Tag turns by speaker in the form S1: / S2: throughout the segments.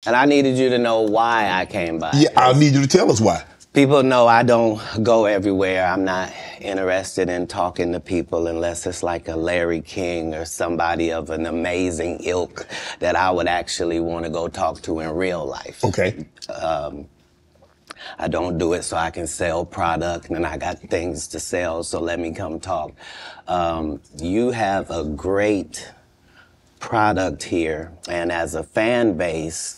S1: And I needed you to know why I came by.
S2: Yeah, I need you to tell us why.
S1: People know I don't go everywhere. I'm not interested in talking to people unless it's like a Larry King or somebody of an amazing ilk that I would actually want to go talk to in real life.
S2: Okay.
S1: I don't do it so I can sell product, and I got things to sell, so let me come talk. You have a great product here, and as a fan base,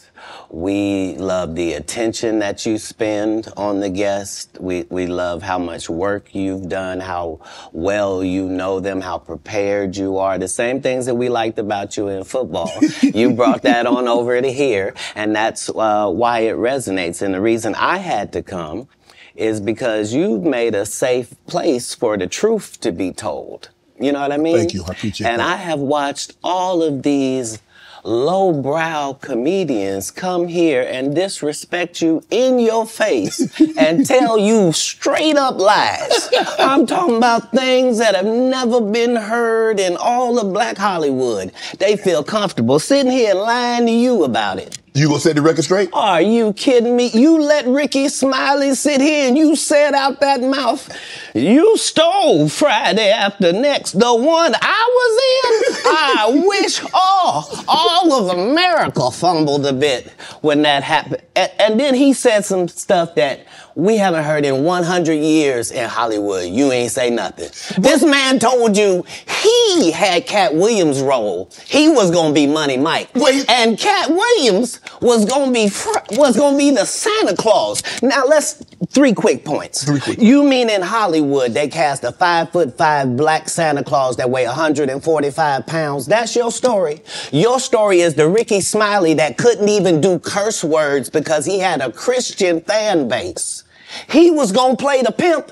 S1: we love the attention that you spend on the guest. We love how much work you've done, how well you know them, how prepared you are. The same things that we liked about you in football. You brought that on over to here, and that's why it resonates. And the reason I had to come is because you've made a safe place for the truth to be told. You know what I mean?
S2: Thank you. I appreciate that.
S1: And I have watched all of these lowbrow comedians come here and disrespect you in your face and tell you straight up lies. I'm talking about things that have never been heard in all of Black Hollywood. They feel comfortable sitting here and lying to you about it.
S2: You gonna set the record straight?
S1: Are you kidding me? You let Rickey Smiley sit here and you said out that mouth, you stole Friday After Next, the one I was in. I wish all of America fumbled a bit when that happened. And then he said some stuff that we haven't heard in 100 years in Hollywood. You ain't say nothing. This man told you he had Katt Williams' role. He was gonna be Money Mike.
S2: Wait.
S1: And Katt Williams was gonna be the Santa Claus. Now let's 3 quick points.
S2: 3 quick.
S1: You mean in Hollywood they cast a 5'5" black Santa Claus that weigh 145 pounds? That's your story. Your story is the Rickey Smiley that couldn't even do curse words because he had a Christian fan base. He was gonna play the pimp.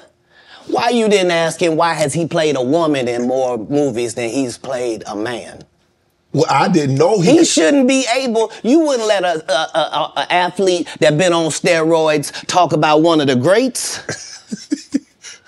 S1: Why you didn't ask him why has he played a woman in more movies than he's played a man?
S2: Well, I didn't know
S1: he shouldn't be able. You wouldn't let a athlete that been on steroids talk about one of the greats.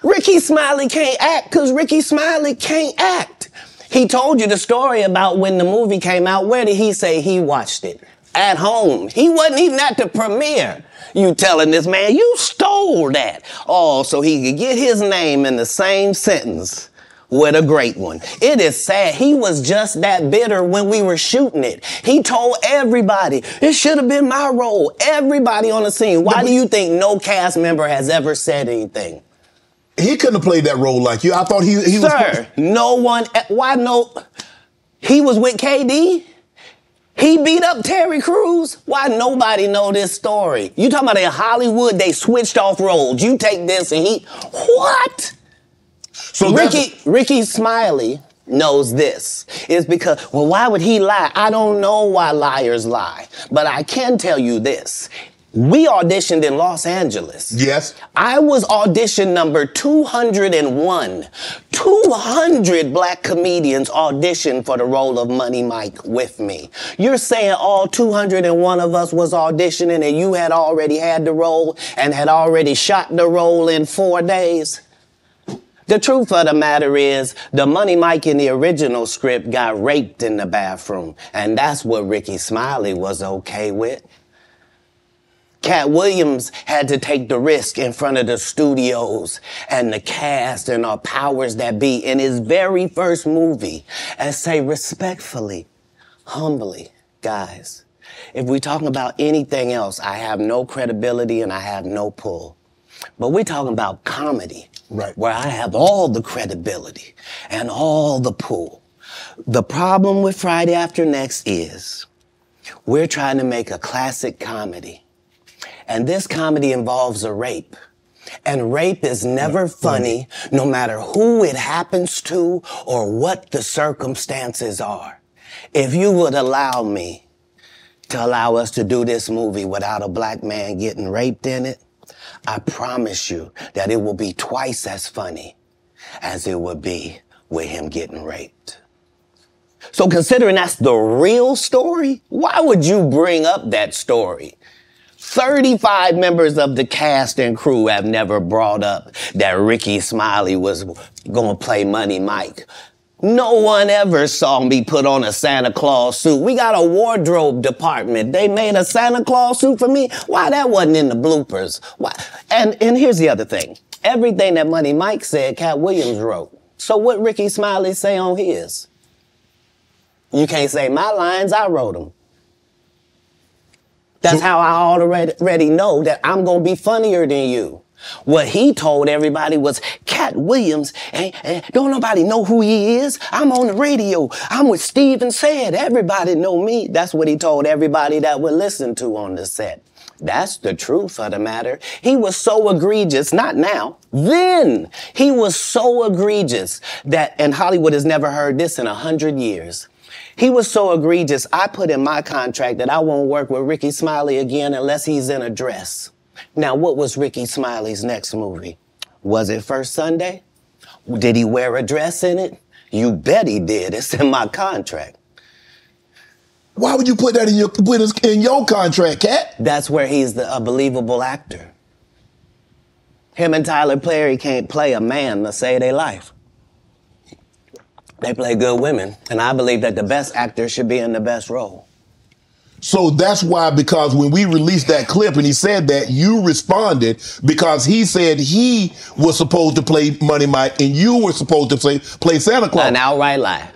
S1: Rickey Smiley can't act because Rickey Smiley can't act. He told you the story about when the movie came out. Where did he say he watched it? At home. He wasn't even at the premiere. You telling this man, you stole that. Oh, so he could get his name in the same sentence with a great one. It is sad. He was just that bitter when we were shooting it. He told everybody, it should have been my role. Everybody on the scene. Why do you think no cast member has ever said anything?
S2: He couldn't have played that role like you. I thought he was...
S1: Sir, no one... Why no... He was with KD? He beat up Terry Crews? Why nobody know this story? You talking about in Hollywood, they switched off roles. You take this and he... What? So Rickey Smiley knows this. It's because, well, why would he lie? I don't know why liars lie. But I can tell you this. We auditioned in Los Angeles.
S2: Yes.
S1: I was audition number 201. 200 black comedians auditioned for the role of Money Mike with me. You're saying all 201 of us was auditioning and you had already had the role and had already shot the role in 4 days? The truth of the matter is, the Money Mike in the original script got raped in the bathroom, and that's what Rickey Smiley was okay with. Katt Williams had to take the risk in front of the studios and the cast and our powers that be in his very first movie and say respectfully, humbly, guys, if we're talking about anything else, I have no credibility and I have no pull. But we're talking about comedy,
S2: right,
S1: where I have all the credibility and all the pull. The problem with Friday After Next is we're trying to make a classic comedy. And this comedy involves a rape. And rape is never funny, no matter who it happens to or what the circumstances are. If you would allow me to allow us to do this movie without a black man getting raped in it, I promise you that it will be twice as funny as it would be with him getting raped. So considering that's the real story, why would you bring up that story? 35 members of the cast and crew have never brought up that Rickey Smiley was gonna play Money Mike. No one ever saw me put on a Santa Claus suit. We got a wardrobe department. They made a Santa Claus suit for me. Why that wasn't in the bloopers? Why? And here's the other thing. Everything that Money Mike said, Katt Williams wrote. So what Rickey Smiley say on his? You can't say my lines, I wrote them. That's how I already know that I'm going to be funnier than you. What he told everybody was, Katt Williams, don't nobody know who he is. I'm on the radio. I'm with Steve and Said. Everybody know me. That's what he told everybody that would listen to on the set. That's the truth of the matter. He was so egregious, not now, then. He was so egregious that, and Hollywood has never heard this in 100 years. He was so egregious, I put in my contract that I won't work with Rickey Smiley again unless he's in a dress. Now, what was Rickey Smiley's next movie? Was it First Sunday? Did he wear a dress in it? You bet he did. It's in my contract.
S2: Why would you put that in your contract, Katt?
S1: That's where he's a believable actor. Him and Tyler Perry can't play a man to save their life. They play good women, and I believe that the best actor should be in the best role.
S2: So that's why, because when we released that clip and he said that, you responded because he said he was supposed to play Money Mike and you were supposed to play Santa Claus.
S1: An outright lie.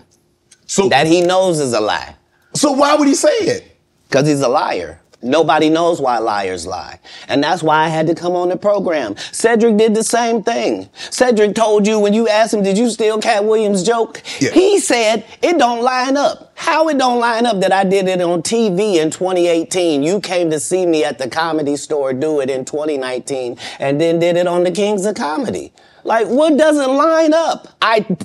S2: So
S1: that he knows is a lie.
S2: So why would he say it?
S1: Because he's a liar. Nobody knows why liars lie. And that's why I had to come on the program. Cedric did the same thing. Cedric told you when you asked him, did you steal Katt Williams' joke? Yeah. He said, it don't line up. How it don't line up that I did it on TV in 2018? You came to see me at the Comedy Store do it in 2019 and then did it on the Kings of Comedy. Like, what doesn't line up?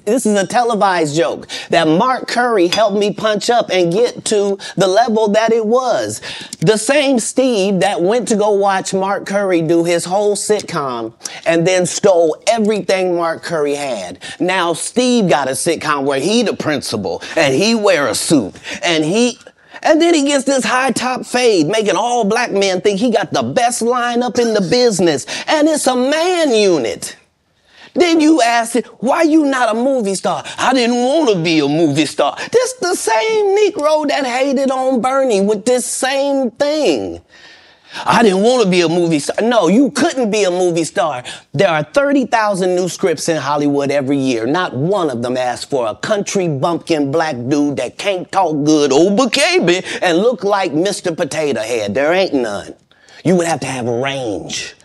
S1: This is a televised joke that Mark Curry helped me punch up and get to the level that it was. The same Steve that went to go watch Mark Curry do his whole sitcom and then stole everything Mark Curry had. Now Steve got a sitcom where he the principal and he wear a suit and then he gets this high top fade, making all black men think he got the best lineup in the business. And it's a man unit. Then you ask it, why you not a movie star? I didn't want to be a movie star. This the same Negro that hated on Bernie with this same thing. I didn't want to be a movie star. No, you couldn't be a movie star. There are 30,000 new scripts in Hollywood every year. Not one of them asks for a country bumpkin black dude that can't talk good, baby, and look like Mr. Potato Head. There ain't none. You would have to have range.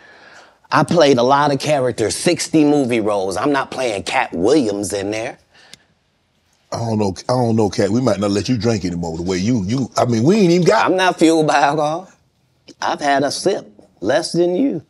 S1: I played a lot of characters, 60 movie roles. I'm not playing Katt Williams in there.
S2: I don't know, Katt. We might not let you drink anymore the way I mean, we ain't even got...
S1: I'm not fueled by alcohol. I've had a sip, less than you.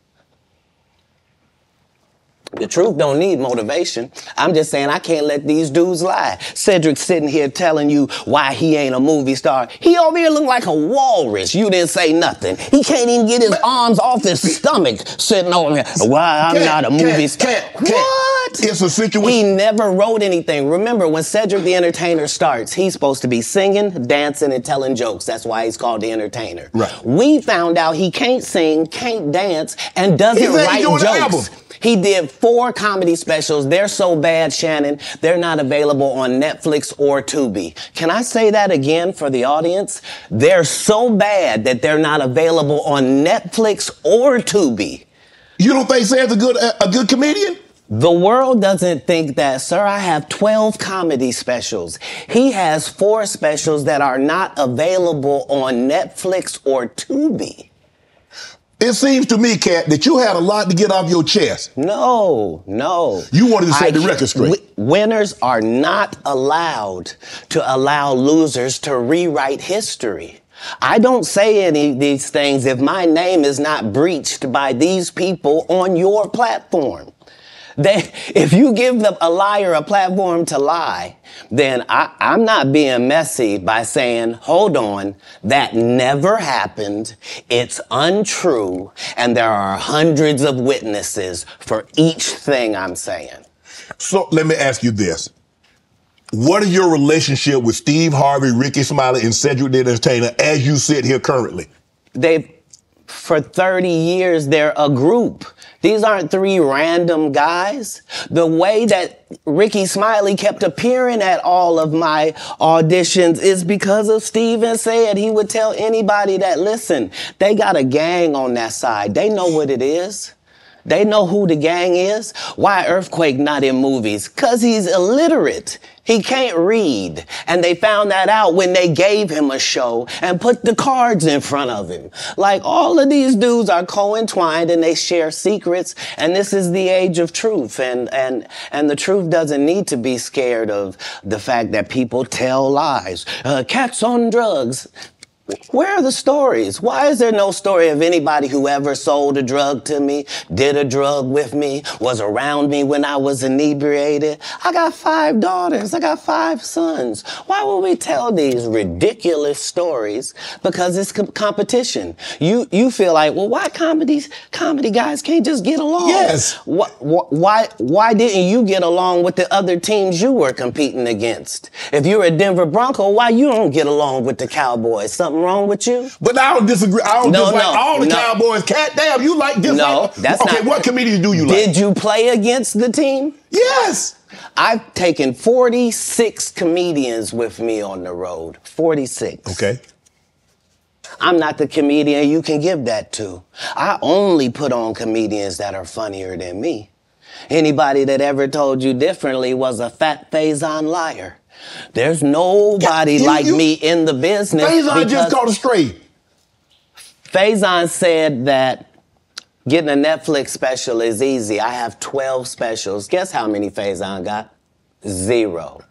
S1: The truth don't need motivation. I'm just saying I can't let these dudes lie. Cedric's sitting here telling you why he ain't a movie star. He over here look like a walrus. You didn't say nothing. He can't even get his arms off his stomach sitting over here. Why I'm not a movie star. What?
S2: It's a situation.
S1: He never wrote anything. Remember, when Cedric the Entertainer starts, he's supposed to be singing, dancing, and telling jokes. That's why he's called the Entertainer.
S2: Right.
S1: We found out he can't sing, can't dance, and doesn't write jokes. He did 4 comedy specials. They're so bad, Shannon, they're not available on Netflix or Tubi. Can I say that again for the audience? They're so bad that they're not available on Netflix or Tubi.
S2: You don't think Sam's a good comedian?
S1: The world doesn't think that, sir. I have 12 comedy specials. He has 4 specials that are not available on Netflix or Tubi.
S2: It seems to me, Katt, that you had a lot to get off your chest.
S1: No.
S2: You wanted to set the record straight.
S1: Winners are not allowed to allow losers to rewrite history. I don't say any of these things if my name is not breached by these people on your platform. If you give a liar a platform to lie, then I'm not being messy by saying, hold on, that never happened, it's untrue, and there are hundreds of witnesses for each thing I'm saying.
S2: So let me ask you this. What is your relationship with Steve Harvey, Rickey Smiley, and Cedric the Entertainer as you sit here currently?
S1: For 30 years, they're a group. These aren't three random guys. The way that Rickey Smiley kept appearing at all of my auditions is because of Steven said he would tell anybody that, listen, they got a gang on that side. They know what it is. They know who the gang is. Why Earthquake not in movies? 'Cause he's illiterate. He can't read. And they found that out when they gave him a show and put the cards in front of him. Like, all of these dudes are co-entwined and they share secrets. And this is the age of truth. And the truth doesn't need to be scared of the fact that people tell lies. Katt's on drugs. Where are the stories? Why is there no story of anybody who ever sold a drug to me, did a drug with me, was around me when I was inebriated? I got 5 daughters. I got 5 sons. Why would we tell these ridiculous stories? Because it's competition. You feel like, well, why comedy guys can't just get along?
S2: Yes.
S1: Why didn't you get along with the other teams you were competing against? If you're a Denver Bronco, why you don't get along with the Cowboys? Something wrong with you?
S2: But I don't disagree. I don't dislike all the Cowboys. Katt, damn, you like this?
S1: No, that's not.
S2: Okay, what comedians do you like?
S1: Did you play against the team?
S2: Yes.
S1: I've taken 46 comedians with me on the road. 46.
S2: Okay.
S1: I'm not the comedian you can give that to. I only put on comedians that are funnier than me. Anybody that ever told you differently was a fat Faison liar. There's nobody like me in the business.
S2: Faison just caught a stray.
S1: Faison said that getting a Netflix special is easy. I have 12 specials. Guess how many Faison got? 0.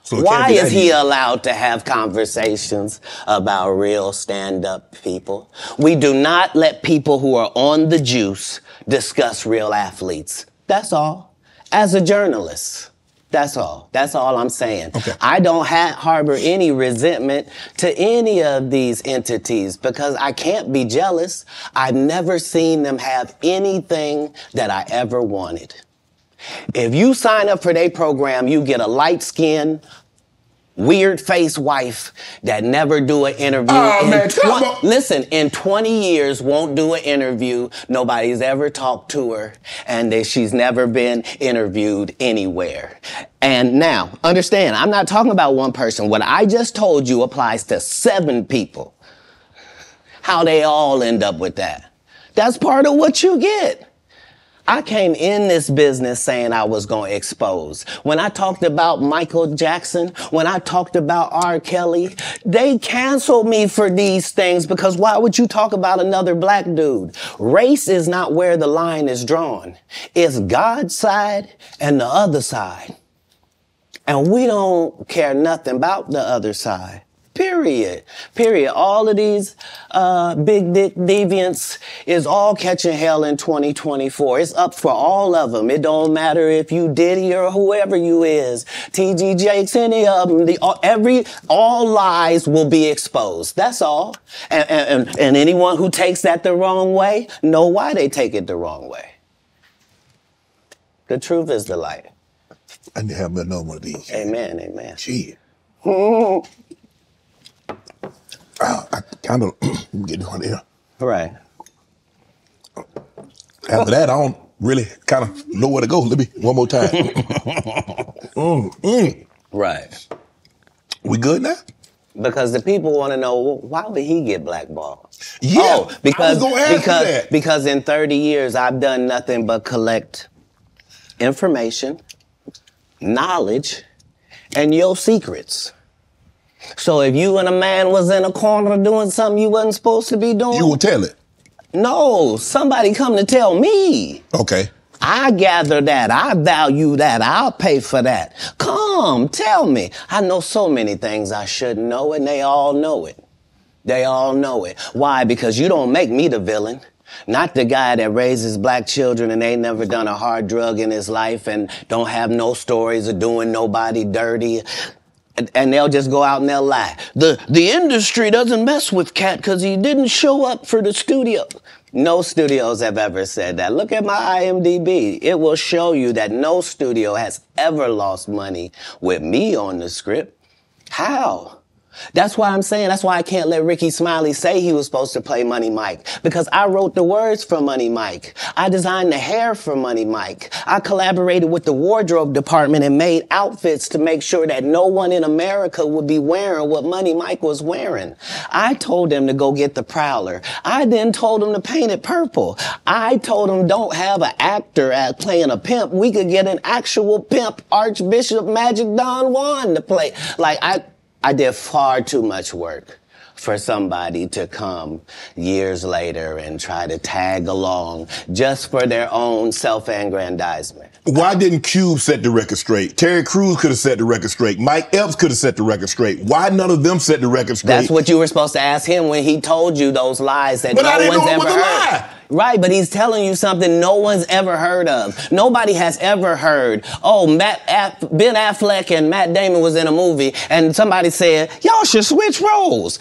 S2: So
S1: why is he allowed to have conversations about real stand-up people? We do not let people who are on the juice discuss real athletes. That's all. As a journalist. That's all. That's all I'm saying.
S2: Okay.
S1: I don't harbor any resentment to any of these entities because I can't be jealous. I've never seen them have anything that I ever wanted. If you sign up for their program, you get a light-skinned, weird-faced wife that never do an interview.
S2: Oh, man, come on.
S1: Listen, in 20 years, won't do an interview. Nobody's ever talked to her, and she's never been interviewed anywhere. And now, understand, I'm not talking about one person. What I just told you applies to 7 people. How they all end up with that. That's part of what you get. I came in this business saying I was going to expose. When I talked about Michael Jackson, when I talked about R. Kelly, they canceled me for these things because why would you talk about another black dude? Race is not where the line is drawn. It's God's side and the other side. And we don't care nothing about the other side. Period. All of these big dick deviants is all catching hell in 2024. It's up for all of them. It don't matter if you Diddy or whoever you is. T.G. Jakes, any of them. All lies will be exposed. That's all. And anyone who takes that the wrong way, know why they take it the wrong way. The truth is the light.
S2: I need to have another one of these.
S1: Amen, amen.
S2: Shit. I kind of get one here.
S1: Right.
S2: After that, I don't really kind of know where to go. Let me one more time.
S1: Right.
S2: We good now?
S1: Because the people want to know, well, why would he get blackballed?
S2: Yeah,
S1: oh, because
S2: I was gonna ask you that.
S1: Because in 30 years I've done nothing but collect information, knowledge, and your secrets. So if you and a man was in a corner doing something you wasn't supposed to be doing,
S2: you will tell it.
S1: No, somebody come to tell me.
S2: Okay.
S1: I gather that. I value that. I'll pay for that. Come, tell me. I know so many things I shouldn't know, and they all know it. They all know it. Why? Because you don't make me the villain. Not the guy that raises black children and ain't never done a hard drug in his life and don't have no stories of doing nobody dirty. And they'll just go out and they'll lie. The industry doesn't mess with Katt because he didn't show up for the studio. No studios have ever said that. Look at my IMDb. It will show you that no studio has ever lost money with me on the script. How? That's why I'm saying, that's why I can't let Rickey Smiley say he was supposed to play Money Mike. Because I wrote the words for Money Mike. I designed the hair for Money Mike. I collaborated with the wardrobe department and made outfits to make sure that no one in America would be wearing what Money Mike was wearing. I told them to go get the Prowler. I then told them to paint it purple. I told them don't have an actor playing a pimp. We could get an actual pimp, Archbishop Magic Don Juan, to play. Like, I did far too much work for somebody to come years later and try to tag along just for their own self-aggrandizement.
S2: Why didn't Cube set the record straight? Terry Crews could have set the record straight. Mike Epps could have set the record straight. Why none of them set the record straight?
S1: That's what you were supposed to ask him when he told you those lies that no one's ever heard. Right, but he's telling you something no one's ever heard of. Nobody has ever heard, oh, Ben Affleck and Matt Damon was in a movie, and somebody said, y'all should switch roles.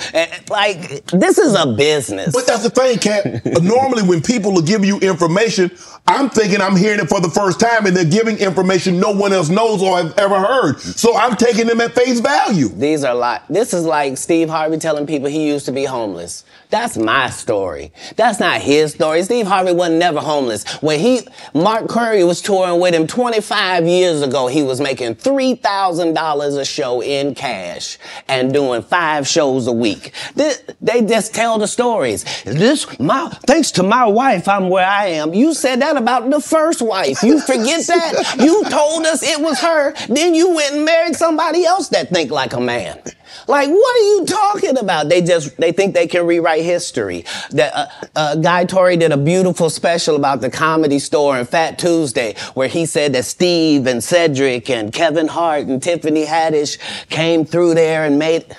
S1: Like, this is a business.
S2: But that's the thing, Katt. Normally, when people are giving you information, I'm thinking I'm hearing it for the first time, and they're giving information no one else knows or has ever heard. So I'm taking them at face value.
S1: These are like, this is like Steve Harvey telling people he used to be homeless. That's my story. That's not his story. Steve Harvey wasn't never homeless. When Mark Curry was touring with him 25 years ago, he was making $3,000 a show in cash and doing 5 shows a week. They just tell the stories. Thanks to my wife, I'm where I am. You said that about the first wife. You forget that? You told us it was her. Then you went and married somebody else that think like a man. Like, what are you talking about? They think they can rewrite history. Guy Torrey did a beautiful special about the Comedy Store and Fat Tuesday, where he said that Steve and Cedric and Kevin Hart and Tiffany Haddish came through there and made...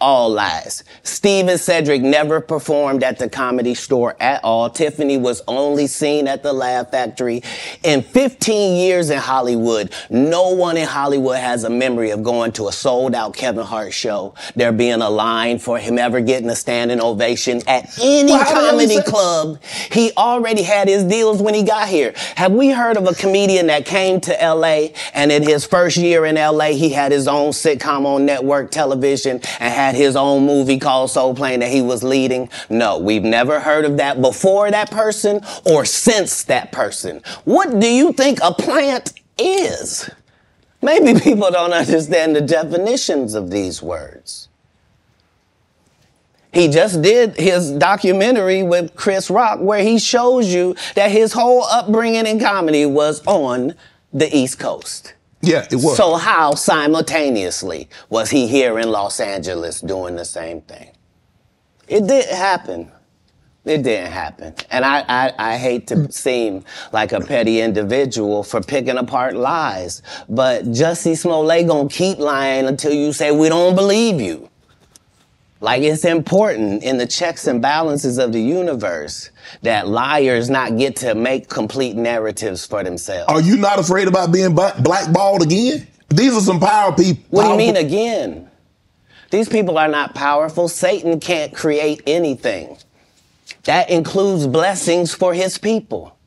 S1: All lies. Steve and Cedric never performed at the Comedy Store at all. Tiffany was only seen at the Laugh Factory. In 15 years in Hollywood, no one in Hollywood has a memory of going to a sold-out Kevin Hart show, there being a line for him ever getting a standing ovation at any comedy club. He already had his deals when he got here. Have we heard of a comedian that came to L.A. and in his first year in L.A. he had his own sitcom on network television and had his own movie called Soul Plane that he was leading? No, we've never heard of that before that person or since that person. What do you think a plant is? Maybe people don't understand the definitions of these words. He just did his documentary with Chris Rock where he shows you that his whole upbringing in comedy was on the East Coast.
S2: Yeah, it was.
S1: So how simultaneously was he here in Los Angeles doing the same thing? It didn't happen. It didn't happen. And I hate to seem like a petty individual for picking apart lies, but Jussie Smollett gonna keep lying until you say we don't believe you. Like, it's important in the checks and balances of the universe that liars not get to make complete narratives for themselves.
S2: Are you not afraid about being blackballed again? These are some power people.
S1: What do you mean again? These people are not powerful. Satan can't create anything. That includes blessings for his people.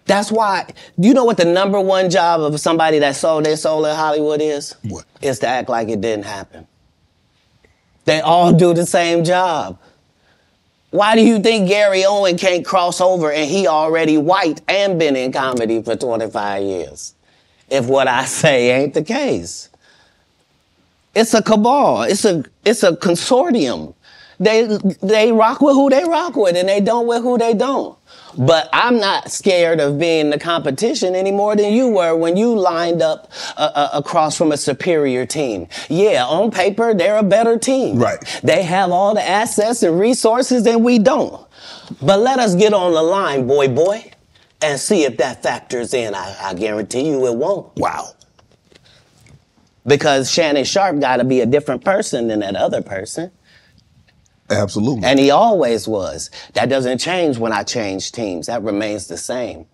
S1: That's why, you know what the #1 job of somebody that sold their soul in Hollywood is?
S2: What?
S1: Is to act like it didn't happen. They all do the same job. Why do you think Gary Owen can't cross over and he already white and been in comedy for 25 years? If what I say ain't the case. It's a cabal. It's a consortium. They rock with who they rock with and they don't with who they don't. But I'm not scared of being the competition any more than you were when you lined up across from a superior team. Yeah, on paper, they're a better team.
S2: Right.
S1: They have all the assets and resources and we don't. But let us get on the line, boy, and see if that factors in. I guarantee you it won't.
S2: Wow.
S1: Because Shannon Sharpe got to be a different person than that other person.
S2: Absolutely.
S1: And he always was. That doesn't change when I change teams. That remains the same.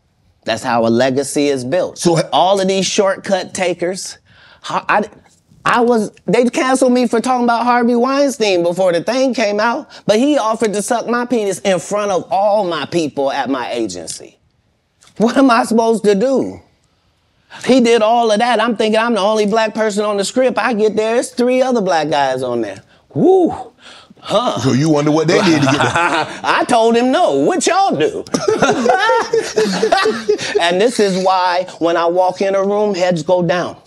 S1: That's how a legacy is built. So all of these shortcut takers, they canceled me for talking about Harvey Weinstein before the thing came out, but he offered to suck my penis in front of all my people at my agency. What am I supposed to do? He did all of that. I'm thinking I'm the only black person on the script. I get there, there's 3 other black guys on there. Woo. Huh.
S2: So you wonder what they did to get that?
S1: I told him no. What y'all do? And this is why when I walk in a room, heads go down.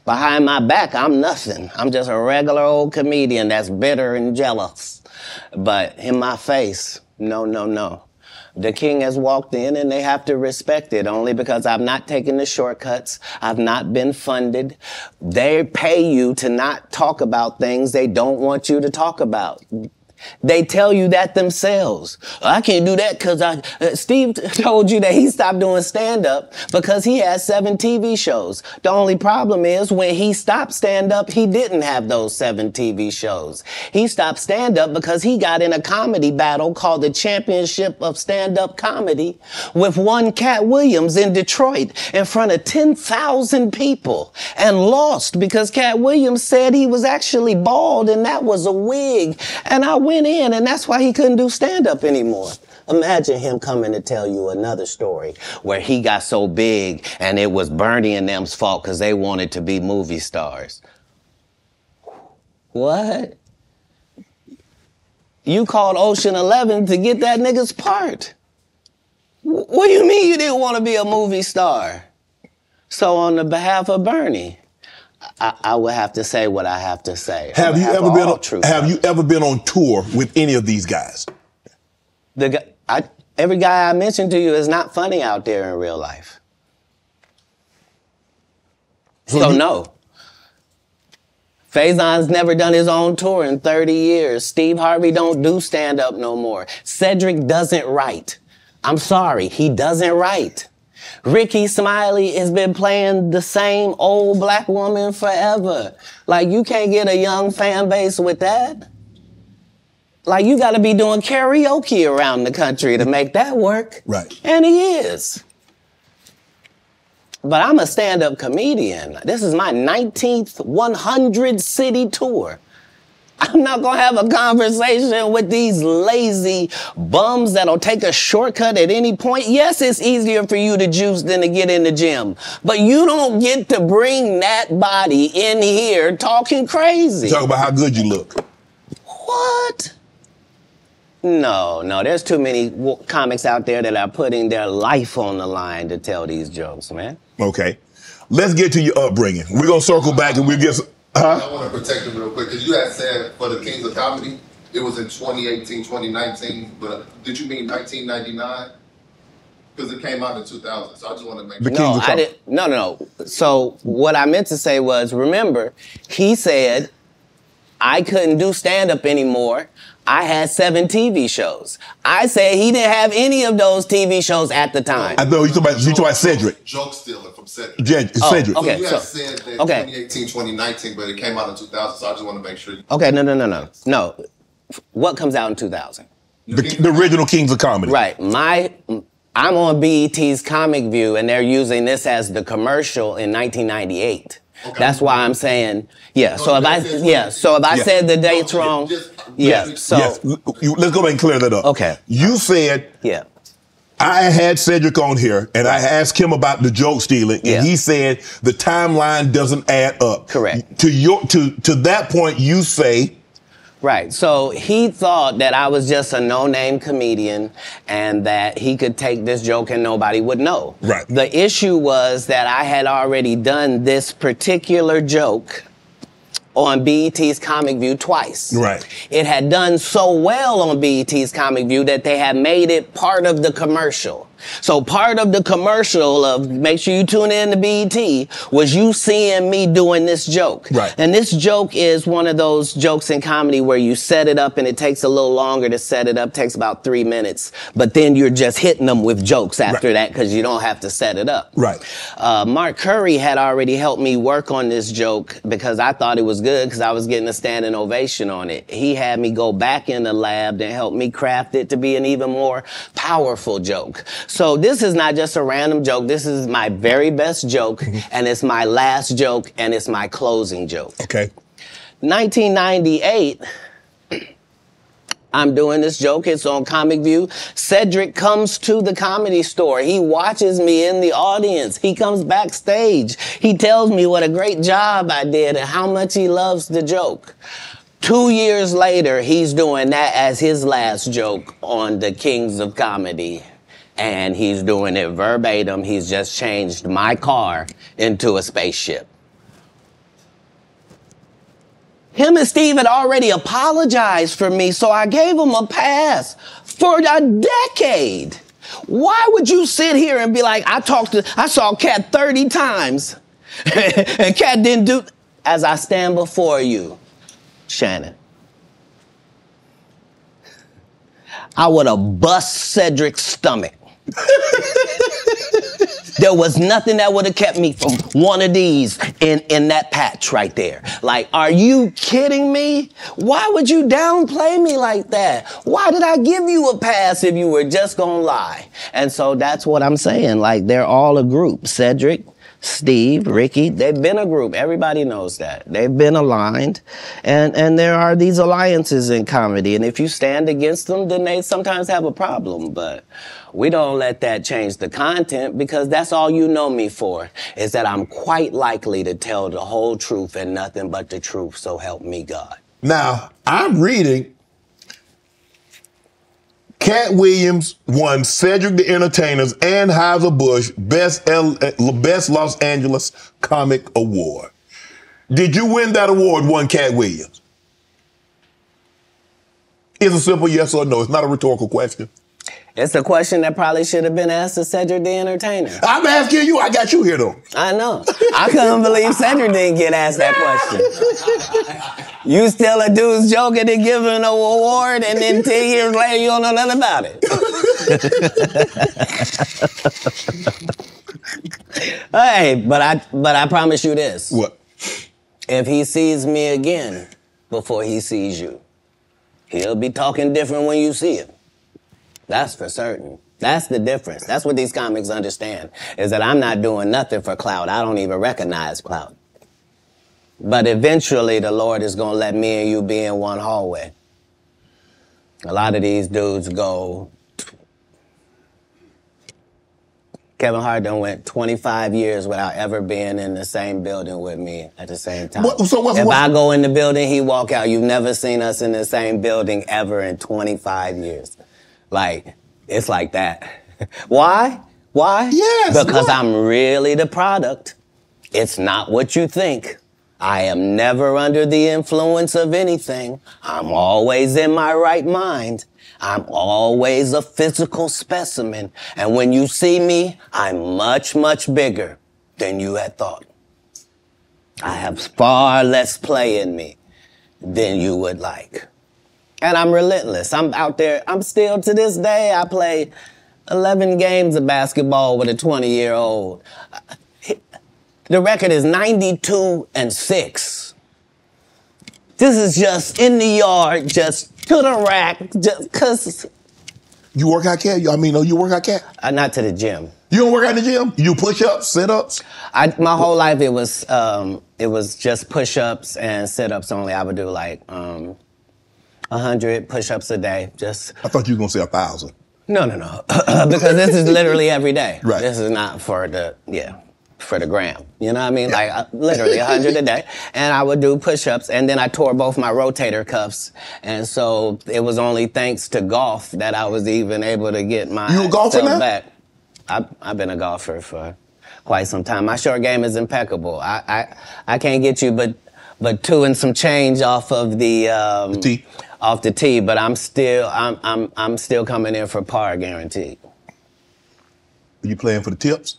S1: Behind my back, I'm nothing. I'm just a regular old comedian that's bitter and jealous. But in my face, no, no, no. The king has walked in and they have to respect it only because I've not taken the shortcuts. I've not been funded. They pay you to not talk about things they don't want you to talk about. They tell you that themselves. I can't do that because Steve told you that he stopped doing stand-up because he has 7 TV shows. The only problem is when he stopped stand-up, he didn't have those 7 TV shows. He stopped stand-up because he got in a comedy battle called the Championship of Stand-Up Comedy with one Katt Williams in Detroit in front of 10,000 people and lost because Katt Williams said he was actually bald and that was a wig. And I went in, and that's why he couldn't do stand-up anymore. Imagine him coming to tell you another story where he got so big and it was Bernie and them's fault because they wanted to be movie stars. What? You called Ocean 11 to get that nigga's part. What do you mean you didn't want to be a movie star? So on the behalf of Bernie, I would have to say what I have to say.
S2: Have you ever been on tour with any of these guys?
S1: Every guy I mentioned to you is not funny out there in real life. So no. Faison's never done his own tour in 30 years. Steve Harvey don't do stand-up no more. Cedric doesn't write. I'm sorry, he doesn't write. Rickey Smiley has been playing the same old black woman forever. Like, you can't get a young fan base with that. Like, you gotta be doing karaoke around the country to make that work.
S2: Right.
S1: And he is. But I'm a stand-up comedian. This is my 19th 100-city tour. I'm not gonna have a conversation with these lazy bums that'll take a shortcut at any point. Yes, it's easier for you to juice than to get in the gym, but you don't get to bring that body in here talking crazy.
S2: Talk about how good you look.
S1: What? No, there's too many comics out there that are putting their life on the line to tell these jokes, man.
S2: Okay, let's get to your upbringing. We're gonna circle back and we'll get
S3: I want to protect him real quick, because you had said for the Kings of Comedy, it was in 2018, 2019, but did you mean 1999? Because it came out in 2000, so I just want to make sure.
S1: No, I didn't. No. So what I meant to say was, remember, he said I couldn't do stand-up anymore. I had 7 TV shows. I said he didn't have any of those TV shows at the time.
S2: I know you talking about Cedric.
S3: Joke stealing from Cedric.
S2: Cedric.
S1: Okay,
S3: so you had said that 2018, 2019, but it came out in 2000, so I just want to make sure.
S1: Okay, no. What comes out in 2000?
S2: The original Kings of Comedy.
S1: Right. I'm on BET's Comic View, and they're using this as the commercial in 1998. Okay. That's why I'm saying, yeah. So if I said the dates wrong,
S2: let's go back and clear that up.
S1: Okay.
S2: You said, I had Cedric on here, and I asked him about the joke stealing, and he said the timeline doesn't add up.
S1: Correct.
S2: To that point, you say.
S1: Right. So he thought that I was just a no-name comedian and that he could take this joke and nobody would know.
S2: Right.
S1: The issue was that I had already done this particular joke on BET's Comic View twice.
S2: Right.
S1: It had done so well on BET's Comic View that they had made it part of the commercial. So part of the commercial of make sure you tune in to BET was you seeing me doing this joke.
S2: Right.
S1: And this joke is one of those jokes in comedy where you set it up and it takes a little longer to set it up, takes about 3 minutes, but then you're just hitting them with jokes after that because you don't have to set it up.
S2: Right.
S1: Mark Curry had already helped me work on this joke because I thought it was good because I was getting a standing ovation on it. He had me go back in the lab and help me craft it to be an even more powerful joke. So this is not just a random joke. This is my very best joke, and it's my last joke, and it's my closing joke.
S2: Okay.
S1: 1998, I'm doing this joke. It's on Comic View. Cedric comes to the Comedy Store. He watches me in the audience. He comes backstage. He tells me what a great job I did and how much he loves the joke. 2 years later, he's doing that as his last joke on the Kings of Comedy. And he's doing it verbatim. He's just changed my car into a spaceship. Him and Steve had already apologized for me, so I gave him a pass for a decade. Why would you sit here and be like, I saw Katt 30 times, and Katt didn't do, as I stand before you, Shannon, I would have bust Cedric's stomach. There was nothing that would have kept me from one of these in that patch right there. Like, are you kidding me? Why would you downplay me like that? Why did I give you a pass if you were just gonna lie? And so that's what I'm saying. Like, they're all a group. Cedric, Steve, Rickey, they've been a group. Everybody knows that. They've been aligned. And there are these alliances in comedy. And if you stand against them, then they sometimes have a problem. But we don't let that change the content, because that's all you know me for, is that I'm quite likely to tell the whole truth and nothing but the truth, so help me God.
S2: Now, I'm reading Katt Williams won Cedric the Entertainer's and Anheuser-Busch Best Los Angeles Comic Award. Did you win that award, won Katt Williams? It's a simple yes or no. It's not a rhetorical question.
S1: It's a question that probably should have been asked to Cedric the Entertainer.
S2: I'm asking you. I got you here, though.
S1: I know. I couldn't believe Cedric didn't get asked that question. You steal a dude's joke and then give him an award, and then 10 years later you don't know nothing about it. Hey, but I promise you this.
S2: What?
S1: If he sees me again before he sees you, he'll be talking different when you see him. That's for certain. That's the difference. That's what these comics understand, is that I'm not doing nothing for clout. I don't even recognize clout. But eventually the Lord is going to let me and you be in one hallway. A lot of these dudes go... Kevin Hart done went 25 years without ever being in the same building with me at the same time. If I go in the building, he walk out. You've never seen us in the same building ever in 25 years. Like, it's like that. Why? Why?
S2: Yes.
S1: Because I'm really the product. It's not what you think. I am never under the influence of anything. I'm always in my right mind. I'm always a physical specimen. And when you see me, I'm much, much bigger than you had thought. I have far less play in me than you would like. And I'm relentless. I'm out there. I'm still, to this day, I play 11 games of basketball with a 20-year-old. The record is 92-6. This is just in the yard, just to the rack, just because.
S2: You work out, Katt? You work out, Katt?
S1: Not to the gym.
S2: You don't work out in the gym? You do push-ups, sit-ups?
S1: My whole life it was just push-ups and sit-ups only. I would do like 100 push-ups a day. Just.
S2: I thought you were gonna say 1,000.
S1: No. Because this is literally every day.
S2: Right.
S1: This is not for the gram. You know what I mean? Yeah. Like literally 100 a day. And I would do push-ups, and then I tore both my rotator cuffs. And so it was only thanks to golf that I was even able to get my
S2: You a golfer now?
S1: back. I've been a golfer for quite some time. My short game is impeccable. I can't get you but 2 and some change off of the
S2: tee.
S1: Off the tee, but I'm still coming in for par guaranteed.
S2: Are you playing for the tips?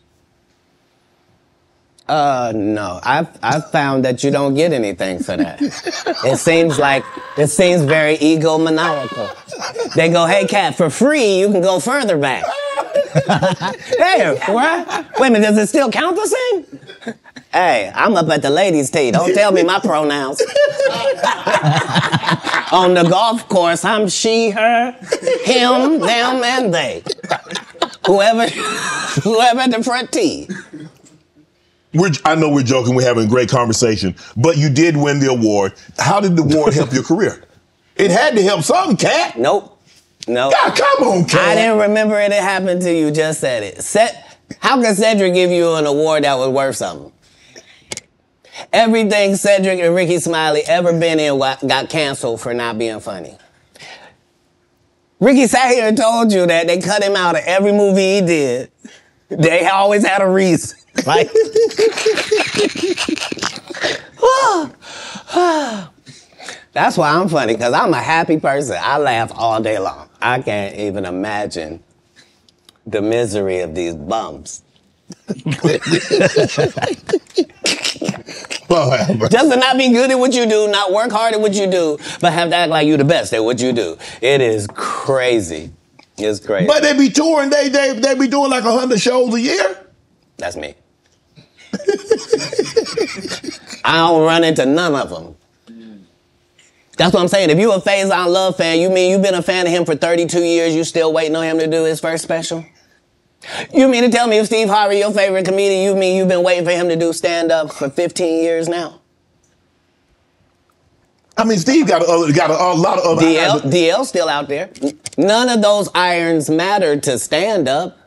S1: No. I've found that you don't get anything for that. It seems very egomaniacal. They go, hey, Katt, for free, you can go further back. Hey, what? Wait a minute, does it still count the same? Hey, I'm up at the ladies' tee. Don't tell me my pronouns. On the golf course, I'm she, her, him, them, and they. Whoever at the front tee.
S2: I know we're joking. We're having a great conversation. But you did win the award. How did the award help your career? It had to help something, Katt.
S1: Nope. No.
S2: God, come on, Katt.
S1: I didn't remember it happened to you. Just said it. How can Cedric give you an award that was worth something? Everything Cedric and Rickey Smiley ever been in got canceled for not being funny. Rickey sat here and told you that they cut him out of every movie he did. They always had a reason. Like, that's why I'm funny, because I'm a happy person. I laugh all day long. I can't even imagine the misery of these bums. Just to not be good at what you do, not work hard at what you do, but have to act like you the best at what you do. It is crazy. It's crazy.
S2: But they be touring, they be doing like 100 shows a year.
S1: That's me. I don't run into none of them. That's what I'm saying. If you a Faison Love fan, you mean you've been a fan of him for 32 years, you still waiting on him to do his first special? You mean to tell me if Steve Harvey, your favorite comedian, you mean you've been waiting for him to do stand-up for 15 years now?
S2: I mean, Steve got a lot of other
S1: DL's still out there. None of those irons matter to stand-up.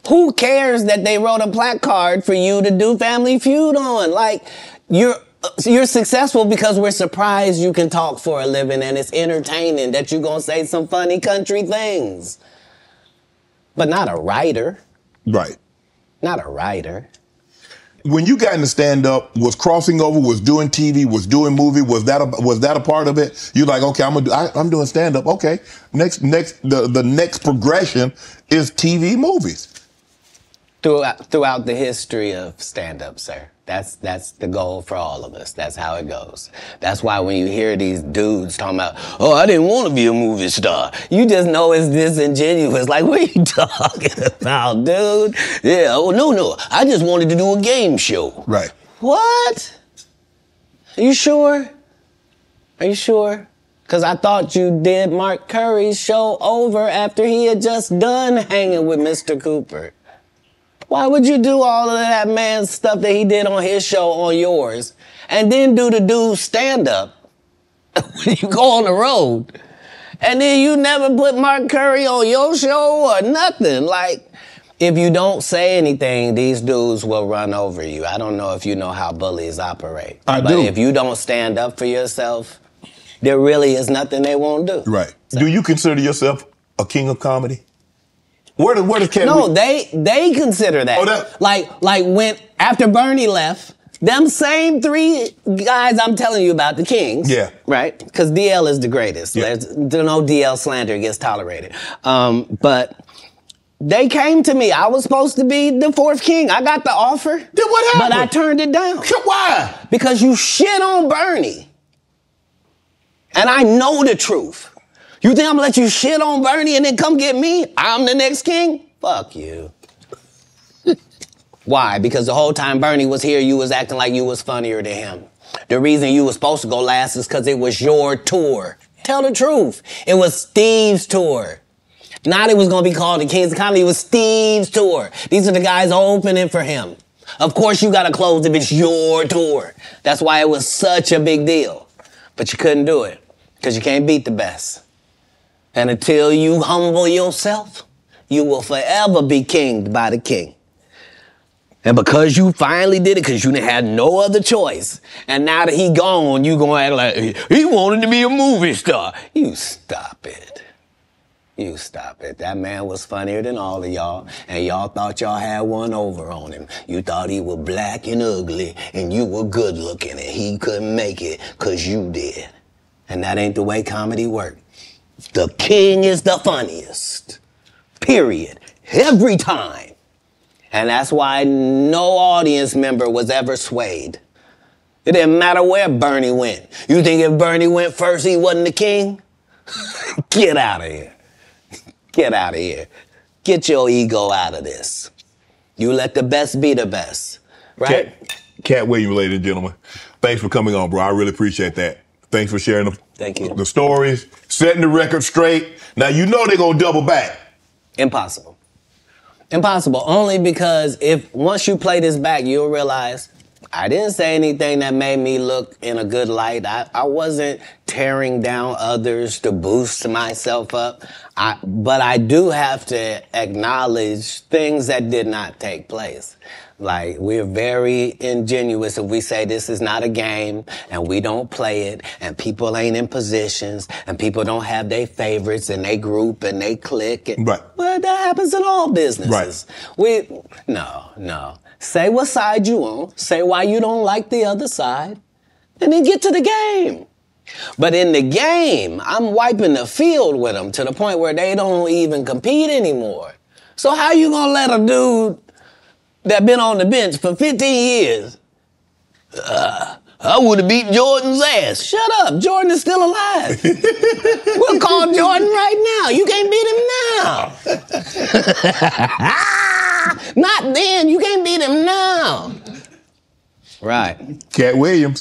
S1: Who cares that they wrote a placard for you to do Family Feud on? Like, you're successful because we're surprised you can talk for a living and it's entertaining that you're gonna say some funny country things. But not a writer.
S2: Right.
S1: Not a writer.
S2: When you got into stand-up, was crossing over, was doing TV, was doing movie, was that a part of it? You're like, okay, I'm doing stand-up. Okay, the next progression is TV movies.
S1: Throughout the history of stand-up, sir. That's the goal for all of us. That's how it goes. That's why when you hear these dudes talking about, oh, I didn't want to be a movie star, you just know it's disingenuous. Like, what are you talking about, dude? Yeah, oh, no, I just wanted to do a game show.
S2: Right.
S1: What? Are you sure? Are you sure? Because I thought you did Mark Curry's show over after he had just done hanging with Mr. Cooper. Why would you do all of that man's stuff that he did on his show on yours and then do the dude's stand-up when you go on the road? And then you never put Mark Curry on your show or nothing. Like, if you don't say anything, these dudes will run over you. I don't know if you know how bullies operate.
S2: But
S1: if you don't stand up for yourself, there really is nothing they won't do.
S2: Right. So. Do you consider yourself a king of comedy? Where does Katt?
S1: No, they consider that.
S2: Oh,
S1: like when after Bernie left, them same three guys I'm telling you about, the kings.
S2: Yeah.
S1: Right? Because DL is the greatest.
S2: Yeah.
S1: There's no DL slander gets tolerated. But they came to me. I was supposed to be the fourth king. I got the offer.
S2: Then what happened?
S1: But I turned it down.
S2: Why?
S1: Because you shit on Bernie. And I know the truth. You think I'm gonna let you shit on Bernie and then come get me? I'm the next king? Fuck you. Why? Because the whole time Bernie was here, you was acting like you was funnier than him. The reason you was supposed to go last is because it was your tour. Tell the truth. It was Steve's tour. Not it was gonna be called the Kings of Comedy. It was Steve's tour. These are the guys opening for him. Of course you gotta close if it's your tour. That's why it was such a big deal. But you couldn't do it because you can't beat the best. And until you humble yourself, you will forever be kinged by the king. And because you finally did it, because you had no other choice, and now that he gone, you gonna act like he wanted to be a movie star. You stop it. You stop it. That man was funnier than all of y'all, and y'all thought y'all had one over on him. You thought he was black and ugly, and you were good looking, and he couldn't make it because you did. And that ain't the way comedy works. The king is the funniest. Period. Every time. And that's why no audience member was ever swayed. It didn't matter where Bernie went. You think if Bernie went first, he wasn't the king? Get out of here. Get out of here. Get your ego out of this. You let the best be the best. Right?
S2: Katt Williams, ladies and gentlemen. Thanks for coming on, bro. I really appreciate that. Thanks for sharing the stories, setting the record straight. Now, you know they're going to double back.
S1: Impossible. Impossible. Only because once you play this back, you'll realize I didn't say anything that made me look in a good light. I wasn't tearing down others to boost myself up. But I do have to acknowledge things that did not take place. Like, we're very ingenuous if we say this is not a game and we don't play it and people ain't in positions and people don't have their favorites and they group and they click. And,
S2: right.
S1: Well, that happens in all businesses.
S2: Right.
S1: No. Say what side you on. Say why you don't like the other side. And then get to the game. But in the game, I'm wiping the field with them to the point where they don't even compete anymore. So how you gonna let a dude that been on the bench for 15 years, I would have beat Jordan's ass. Shut up, Jordan is still alive. We'll call Jordan right now. You can't beat him now. Not then, you can't beat him now. Right.
S2: Katt Williams.